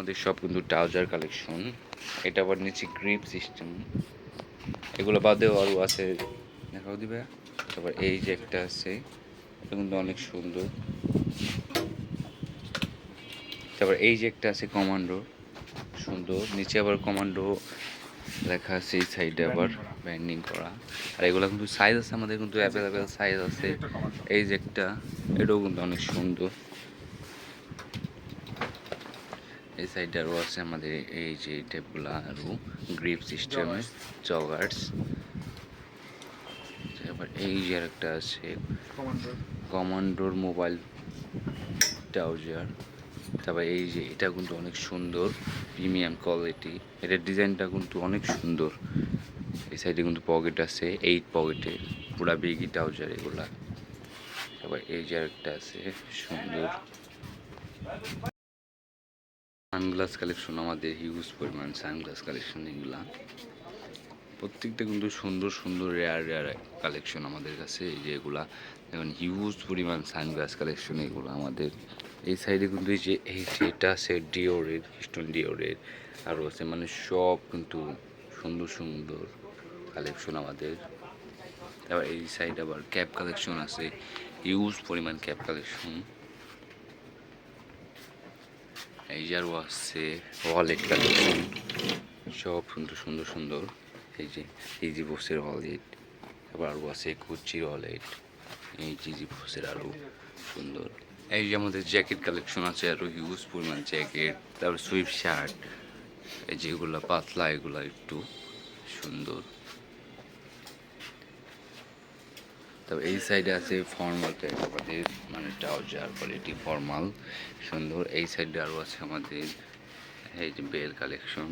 আমাদের সব কিন্তু ট্রাউজার কালেকশন। এটা আবার নিচে গ্রিপ সিস্টেম। এগুলো বাদেও আরও আছে, দেখাও দিবে। তারপর এই যে একটা আছে, এটা কিন্তু অনেক সুন্দর। তারপর এই যে একটা আছে কমান্ডো, সুন্দর। নিচে আবার কমান্ডো লেখা আছে, এই সাইডে আবার ব্যান্ডিং করা। আর এগুলো কিন্তু সাইজ আছে, আমাদের কিন্তু অ্যাভেলেবেল সাইজ আছে। এই যে একটা, এটাও কিন্তু অনেক সুন্দর। এই সাইডে আরও আছে আমাদের এই যে টেপগুলো, আরও গ্রিপ সিস্টেম জগার্স। তারপর এই যে একটা আছে কমান্ডোর মোবাইল ট্রাউজার। তারপর এই যে এটা কিন্তু অনেক সুন্দর, প্রিমিয়াম কোয়ালিটি। এটার ডিজাইনটা কিন্তু অনেক সুন্দর। এই সাইডে কিন্তু পকেট আছে, 8 পকেটে, পুরা বিগি ট্রাউজার এগুলা। তারপর এই যে একটা আছে সুন্দর সানগ্লাস কালেকশন, আমাদের হিউজ পরিমাণ সানগ্লাস কালেকশন। এগুলা প্রত্যেকটা কিন্তু সুন্দর সুন্দর রেয়ার রেয়ার কালেকশন আমাদের কাছে। এই যে এগুলা এখন হিউজ পরিমাণ সানগ্লাস কালেকশন এগুলো আমাদের। এই সাইডে কিন্তু এই যে এটা আছে ডিওরের, স্টোন ডিওরের, আরও আছে, মানে সব কিন্তু সুন্দর সুন্দর কালেকশন আমাদের। তারপর এই সাইডে আবার ক্যাপ কালেকশন আছে, হিউজ পরিমাণ ক্যাপ কালেকশন। এই যে আরও আছে ওয়ালেট কালেকশন, সব সুন্দর সুন্দর সুন্দর। এই যে বসের ওয়ালেট, তারপর আরও আছে কুচির ওয়ালেট। এই যে বসের আরও সুন্দর। এই যে আমাদের জ্যাকেট কালেকশন আছে, আরও হিউজ পরিমাণ জ্যাকেট। তারপর সুইফট শার্ট, এই যেগুলো পাতলা, এগুলো একটু সুন্দর। তবে এই সাইডে আছে ফর্মাল টাইপ আমাদের, মানে ট্রাউজার কোয়ালিটি ফর্মাল সুন্দর। এই সাইডে আরও আছে আমাদের এই যে বেল কালেকশন।